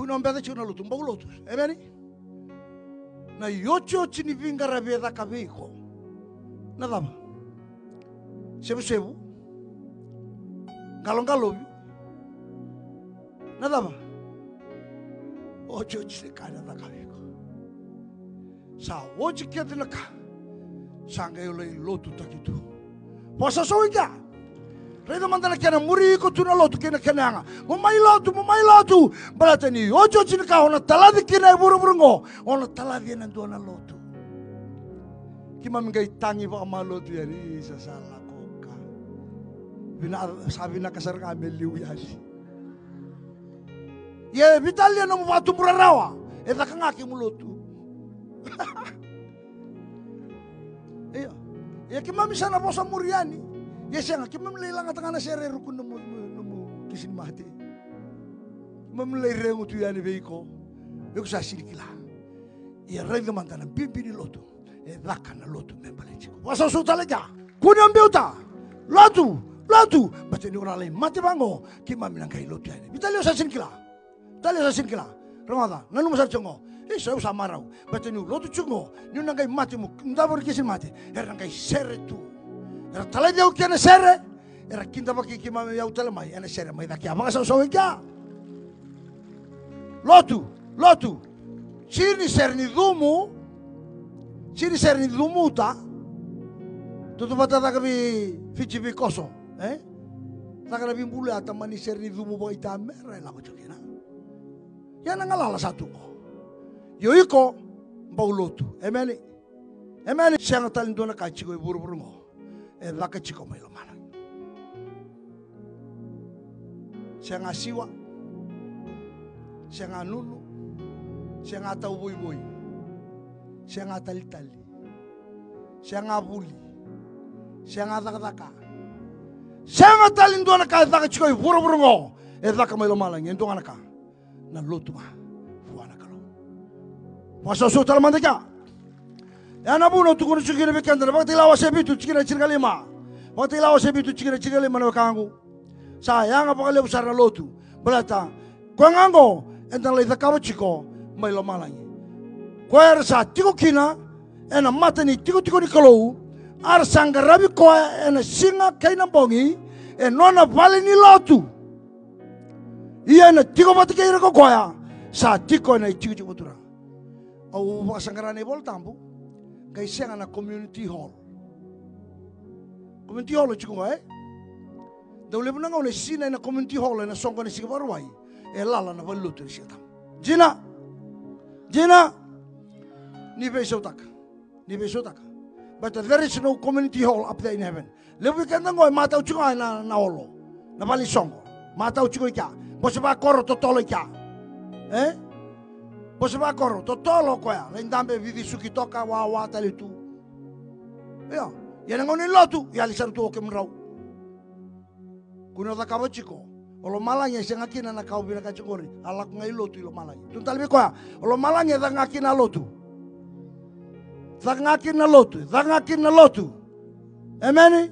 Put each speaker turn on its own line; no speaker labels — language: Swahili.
Kuna mbeda chuna lotu mbau lotu. Amen. Na yocho chini vinga rabeda kabiko. Na dama. Sebu. Galongalobi. Na dama. Ocho chini kana da kabiko. Sa ochi kete na ka. Sanga yole lotu takitu. Posa soinga. Reda mandala kena muri ko tuna lotu kena kenanga. Mumai lotu. Balatani ojo chini ka ona taladi kena buru-burungo. Ona taladi na dona lotu. Kima mingai tangi ba ma lotu yari sa sala koka. Sabi na kasar ka meliu yali. Ye Vitalia no watu burarawa. Eta kangaki mu lotu. Iya. Ya kima misana bosa muriani. Yes, yang kita melilang tengah sere rukun nemu kisin mati. Memelilang utu yani beiko. Yuk sasin kila. Ya rega mantana bibi di lotu. Dakana lotu membalik. Wasa suta lega. Kunyam biuta. Lotu. Baca ni orang lain mati bango. Kima melangkai lotu yani. Bitalio sasin kila. Ramada. Nanu masar cengo. Saya usah marau. Baca ni lotu cengo. Ni nangkai mati mu. Ndabur kisin mati. Nangkai sere tu. Era tala dia ukia na sere, era kinta baki kima ya utala mai, ana sere mai daki apa kasau sawi kia. Lotu, sini sere ni dumu ta, tutu bata tak kabi fici bi koso, tak kabi bulu ata mani sere ni dumu boy ta merah la macam kena. Ya nangalala satu ko, yoiko bau lotu, emeli, siang talin dona kaci ko buru-buru ngo. Laka chiko mai lomana. Siang asiwa, siang anulu, siang atau bui, siang atali-tali, siang abuli, siang atak-taka, siang atalin doa naka laka chiko buru-buru ngo. Laka mai lomana ngendo naka na lotu ma fuana kalau. Pasal so talaman deka. Yana buno tukun chikira bekandra bakti lawa sebitu chikira chirgalima bakti lawa sebitu chikira chirgalima na kangu sayang apa kali besar lotu belata kwangango entang lai takawa chiko mai lo malangi kwar sa tiko kina ena matani tiko ni kalau ar sanggarabi ko ena singa kaina bongi nona vale ni lotu iya na tiko bati kaira ko koya sa tiko na tiko tura au sangarane bol tambu kay siya na community hall. Community hall chiko daw lebu na ngone sina na community hall na songko ni sige barwai. Lala na balut ni siya tam. Jina ni besotak. But there is no community hall up there in heaven. Lebu ka ngoy mataw chiko na holo. Na bali songko. Mataw chiko kya. Bosba koro totolo kya. Bosba koro totolo koya lendambe vivi suki toka wa talitu ya yana ngoni lotu ya lisan tu oke mrau kuna takabo chiko olo malanya sengakina na kau bina kachikori alak ngai lotu ilo malanya tuntalbi koya olo malanya dangakina lotu amen.